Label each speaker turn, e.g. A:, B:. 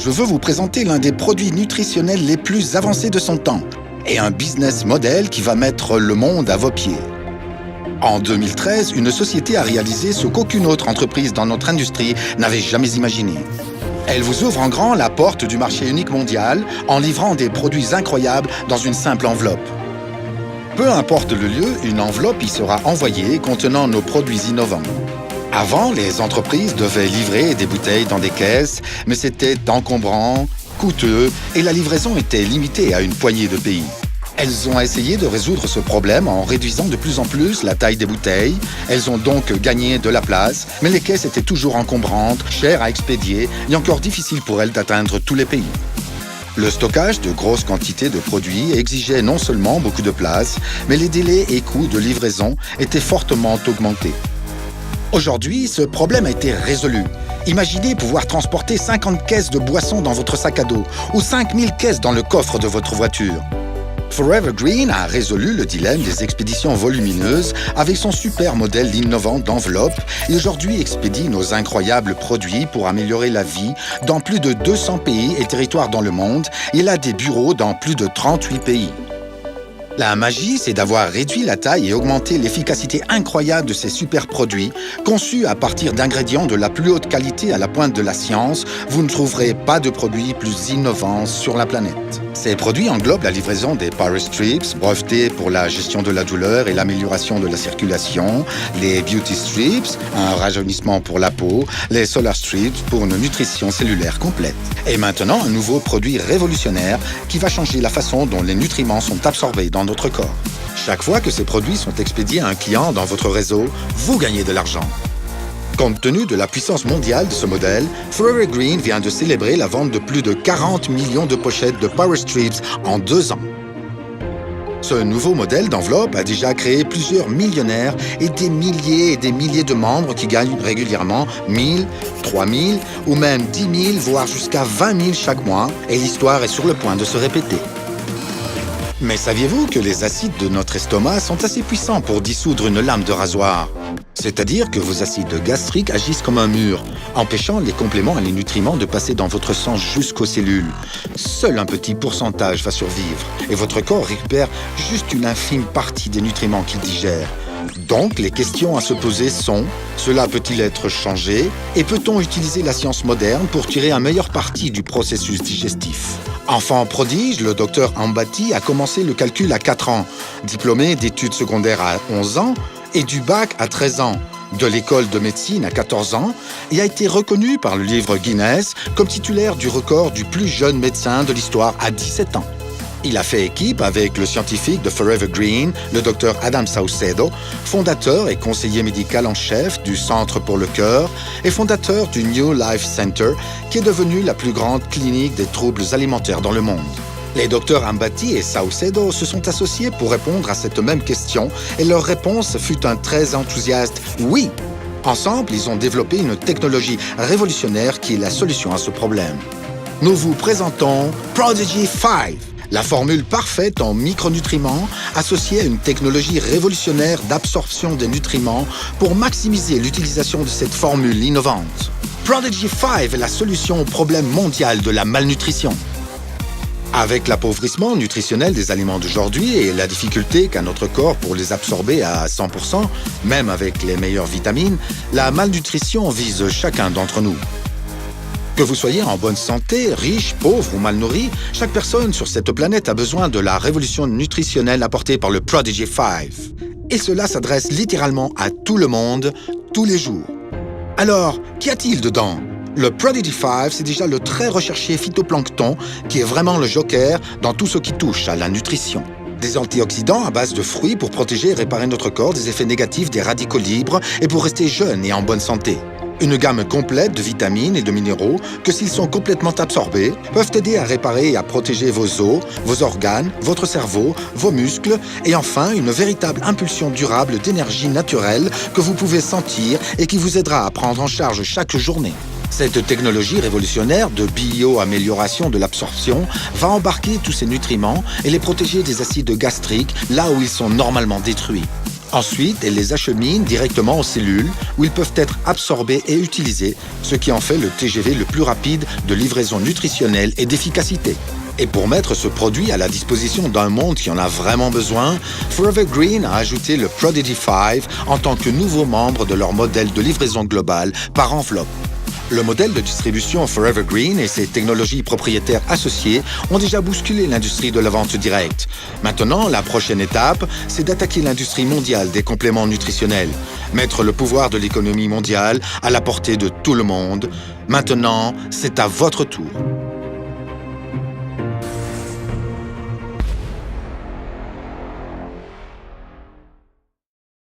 A: je veux vous présenter l'un des produits nutritionnels les plus avancés de son temps et un business model qui va mettre le monde à vos pieds. En 2013, une société a réalisé ce qu'aucune autre entreprise dans notre industrie n'avait jamais imaginé. Elle vous ouvre en grand la porte du marché unique mondial en livrant des produits incroyables dans une simple enveloppe. Peu importe le lieu, une enveloppe y sera envoyée contenant nos produits innovants. Avant, les entreprises devaient livrer des bouteilles dans des caisses, mais c'était encombrant, coûteux et la livraison était limitée à une poignée de pays. Elles ont essayé de résoudre ce problème en réduisant de plus en plus la taille des bouteilles. Elles ont donc gagné de la place, mais les caisses étaient toujours encombrantes, chères à expédier et encore difficiles pour elles d'atteindre tous les pays. Le stockage de grosses quantités de produits exigeait non seulement beaucoup de place, mais les délais et coûts de livraison étaient fortement augmentés. Aujourd'hui, ce problème a été résolu. Imaginez pouvoir transporter 50 caisses de boissons dans votre sac à dos ou 5000 caisses dans le coffre de votre voiture. Forever Green a résolu le dilemme des expéditions volumineuses avec son super modèle innovant d'enveloppe et aujourd'hui expédie nos incroyables produits pour améliorer la vie dans plus de 200 pays et territoires dans le monde et il a des bureaux dans plus de 38 pays. La magie, c'est d'avoir réduit la taille et augmenté l'efficacité incroyable de ces super produits. Conçus à partir d'ingrédients de la plus haute qualité à la pointe de la science, vous ne trouverez pas de produits plus innovants sur la planète. Ces produits englobent la livraison des Power Strips, brevetés pour la gestion de la douleur et l'amélioration de la circulation, les Beauty Strips, un rajeunissement pour la peau, les Solar Strips pour une nutrition cellulaire complète. Et maintenant, un nouveau produit révolutionnaire qui va changer la façon dont les nutriments sont absorbés dans notre corps. Chaque fois que ces produits sont expédiés à un client dans votre réseau, vous gagnez de l'argent. Compte tenu de la puissance mondiale de ce modèle, Forever Green vient de célébrer la vente de plus de 40 millions de pochettes de Power Strips en 2 ans. Ce nouveau modèle d'enveloppe a déjà créé plusieurs millionnaires et des milliers de membres qui gagnent régulièrement 1000, 3000 ou même 10 000, voire jusqu'à 20 000 chaque mois, et l'histoire est sur le point de se répéter. Mais saviez-vous que les acides de notre estomac sont assez puissants pour dissoudre une lame de rasoir? C'est-à-dire que vos acides gastriques agissent comme un mur, empêchant les compléments et les nutriments de passer dans votre sang jusqu'aux cellules. Seul un petit pourcentage va survivre et votre corps récupère juste une infime partie des nutriments qu'il digère. Donc, les questions à se poser sont: cela peut-il être changé? Et peut-on utiliser la science moderne pour tirer un meilleur parti du processus digestif? Enfant prodige, le docteur Ambati a commencé le calcul à 4 ans, diplômé d'études secondaires à 11 ans et du bac à 13 ans, de l'école de médecine à 14 ans et a été reconnu par le livre Guinness comme titulaire du record du plus jeune médecin de l'histoire à 17 ans. Il a fait équipe avec le scientifique de Forever Green, le Dr Adam Saucedo, fondateur et conseiller médical en chef du Centre pour le cœur et fondateur du New Life Center, qui est devenu la plus grande clinique des troubles alimentaires dans le monde. Les docteurs Ambati et Saucedo se sont associés pour répondre à cette même question et leur réponse fut un très enthousiaste « oui ». Ensemble, ils ont développé une technologie révolutionnaire qui est la solution à ce problème. Nous vous présentons Prodigy 5. La formule parfaite en micronutriments associée à une technologie révolutionnaire d'absorption des nutriments pour maximiser l'utilisation de cette formule innovante. Prodigy 5 est la solution au problème mondial de la malnutrition. Avec l'appauvrissement nutritionnel des aliments d'aujourd'hui et la difficulté qu'a notre corps pour les absorber à 100%, même avec les meilleures vitamines, la malnutrition vise chacun d'entre nous. Que vous soyez en bonne santé, riche, pauvre ou mal nourri, chaque personne sur cette planète a besoin de la révolution nutritionnelle apportée par le Prodigy 5. Et cela s'adresse littéralement à tout le monde, tous les jours. Alors, qu'y a-t-il dedans? Le Prodigy 5, c'est déjà le très recherché phytoplancton qui est vraiment le joker dans tout ce qui touche à la nutrition. Des antioxydants à base de fruits pour protéger et réparer notre corps des effets négatifs des radicaux libres et pour rester jeune et en bonne santé. Une gamme complète de vitamines et de minéraux que, s'ils sont complètement absorbés, peuvent aider à réparer et à protéger vos os, vos organes, votre cerveau, vos muscles et enfin une véritable impulsion durable d'énergie naturelle que vous pouvez sentir et qui vous aidera à prendre en charge chaque journée. Cette technologie révolutionnaire de bio-amélioration de l'absorption va embarquer tous ces nutriments et les protéger des acides gastriques là où ils sont normalement détruits. Ensuite, elle les achemine directement aux cellules où ils peuvent être absorbés et utilisés, ce qui en fait le TGV le plus rapide de livraison nutritionnelle et d'efficacité. Et pour mettre ce produit à la disposition d'un monde qui en a vraiment besoin, Forever Green a ajouté le Prodigy 5 en tant que nouveau membre de leur modèle de livraison globale par enveloppe. Le modèle de distribution Forever Green et ses technologies propriétaires associées ont déjà bousculé l'industrie de la vente directe. Maintenant, la prochaine étape, c'est d'attaquer l'industrie mondiale des compléments nutritionnels. Mettre le pouvoir de l'économie mondiale à la portée de tout le monde. Maintenant, c'est à votre tour.